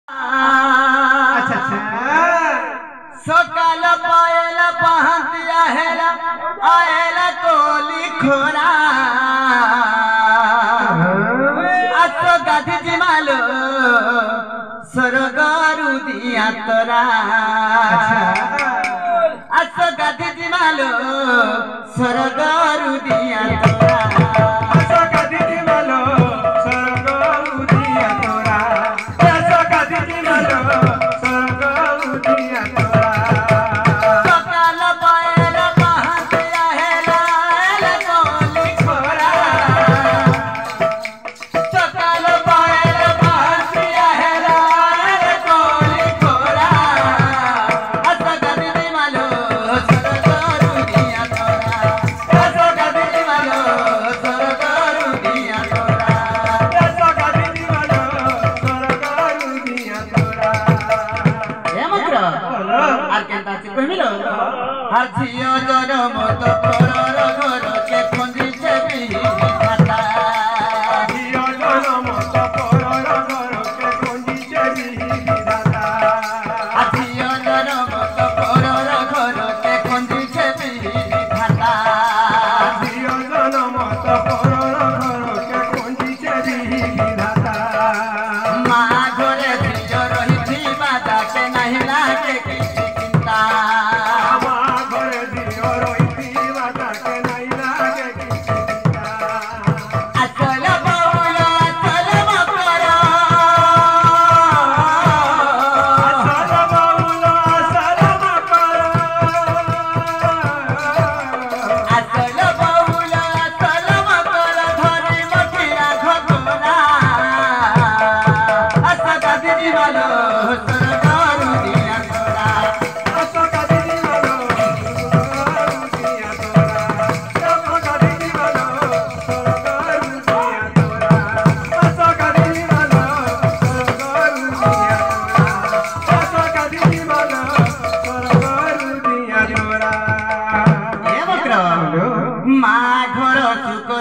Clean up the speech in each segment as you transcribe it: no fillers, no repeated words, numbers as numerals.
अच्छा सकाल पायला पहंतिया हेला आयला कोली खोरा आतो गाधी जिमालो सरगारू दिया तोरा आतो गाधी जिमालो सरगारू दिया तोरा झियो जर मत परर घर के खुंदी छेबी खाता झियो जर मत परर घर के खुंदी छेबी खाता झियो जर मत परर घर के खुंदी छेबी खाता झियो जर मत परर घर के खुंदी छेबी खाता मा घरे झियो रही बादा के नहीं लागे की चिंता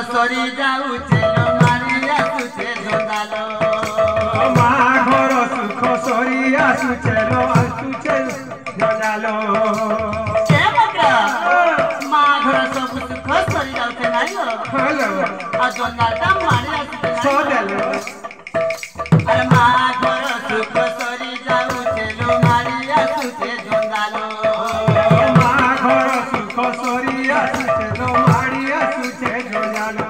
सरी जाऊचे मारी आसुचे जोंदालो मा घर सुख सरी आसुचे जोंदालो के बकरा मा घर सब सुख सरी जाऊचे नाही हो हेलो आ जोंदालता मारी आसुचे सोदेलो अरे मा घर सुख सरी जाऊचे मारी आसुचे जोंदालो मा घर सुख सरी आसुचे मारी आसुचे जोंदालो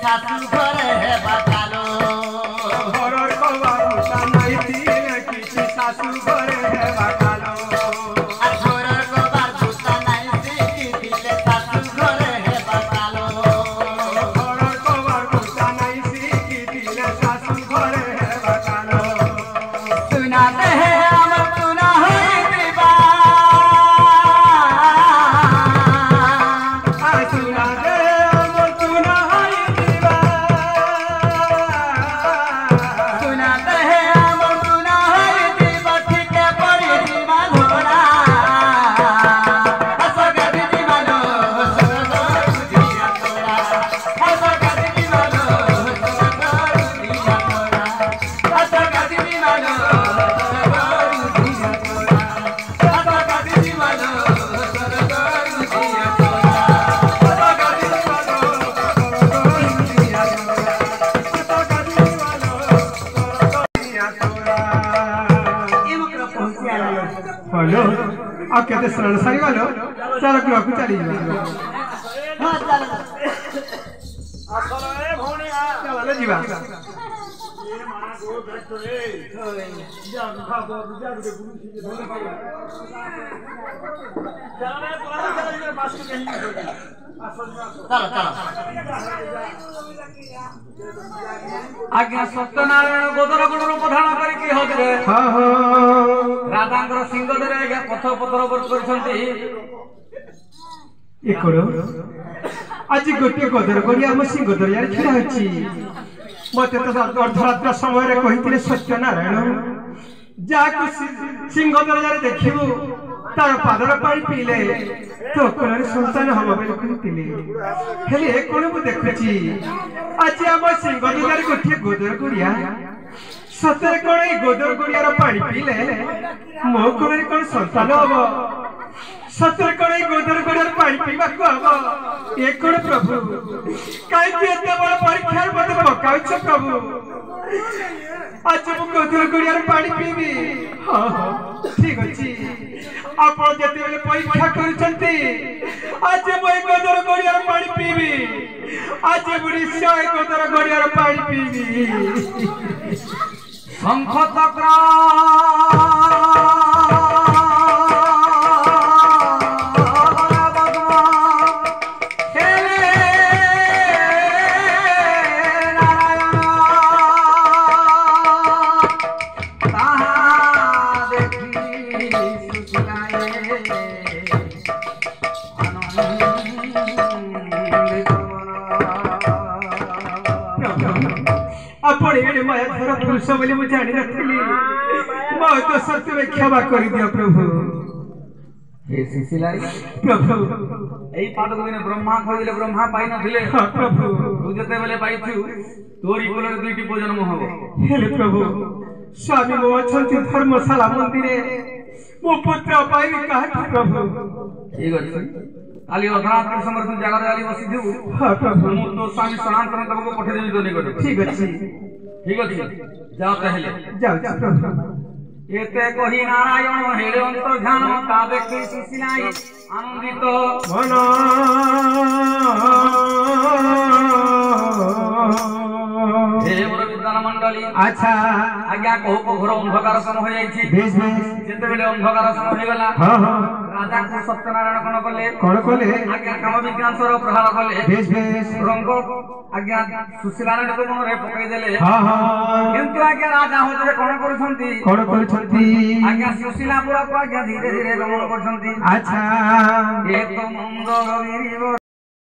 सासू घर है बकालो घर को बाबूसा नहीं थी किसी सासू घर है बकालो घर को बाबूसा नहीं थी किसी सासू घर है बकालो घर को बाबूसा नहीं थी किसी सासू घर है बकालो सुनाते हैं हम सुना है दीवा सुनाते हेलो आप कहते शरण सारी वालों चलो क्लॉक चली जाओ हां चलो चलो ए भौणी आ चलो जीवा ये मां गो बैठ रे जा खा दो जा दे गुरु जी बोले पाओ चलो रे तोरा चलो पास में कहीं चलो चलो आज्ञा सत्यनारायण गोदरगुण प्रधान करिकी होतरे हां हां राधांकर सिंह दरे आज्ञा पथ पत्र वर्ष करछंती ए करो आज गोटे गोदर करी हम सिंह दरिया खिड़ा अछि मते तो अर्धरात्र समय रे कहितले सत्यनारायण जा सिंह दरिया देखिबो तार पादर पानी पीले तो कोन संतान हम बेल कहतिले हेले कोन मु देखुची आज हम सिंह दुदार गोठिए गोदर गुड़िया सतरे कोन ए गोदर गुड़ियार पानी पीले मो कोन कोन संतान हबो सतरे कोन ए गोदर गुड़ियार पानी पीबा को हबो ए कोन प्रभु काई के एते बड़ परीक्षा मते पकाउछ प्रभु आज मु गोदर गुड़ियार पानी पीबी हां ठीक अछि आपण जते बेले परीक्षा करूछंती आज मु गोदर गुड़ियार पानी पीबी आज बुढ़ी सय गोदर गुड़ियार पानी पीबी शंख चक्र अपने माया धर पुरुष बोली मुझे जानी नथली मो तो सत्य में क्षमा कर दिया प्रभु हे शिशिलाई प्रभु एई पाद को दिन ब्रह्मा खोजिले ब्रह्मा पाई नथिले हां प्रभु तू जते बेले पाइछु तोरी कुलर दुईटी पूजन हबो हे प्रभु स्वामी मो अछंती धर्मशाला मंदिरे मो पुत्र पाई काहे प्रभु ठीक अछि काली अधरात्र समर्थ जगह जाली बसी दिउ हां प्रभु मु तो स्वामी सनातन तबको पठे देबी तो निकट ठीक अछि जाओ कहले जाओ प्रभु एते कहि नारायण हेले अंतर ध्यान ता देखि शिशिलाई आनंदित मन हे मोर विद्वान मंडली अच्छा आज्ञा कहो घोर अंधकार समय हो जाईछि बेस बेस जेते बेले अंधकार समय हो गला हां हां राजा को सत्यनारायण कोन कले आज्ञा काम विज्ञान सर प्रहार कले बेस बेस रंग आज्ञा सुशीलानंद को मन रे पकई देले हां हां किंतु आज्ञा राजा होतरे कोन करूछंती आज्ञा सुशीलापुर को आज्ञा धीरे धीरे गमन करछंती अच्छा ए तो मंगल गिरिवर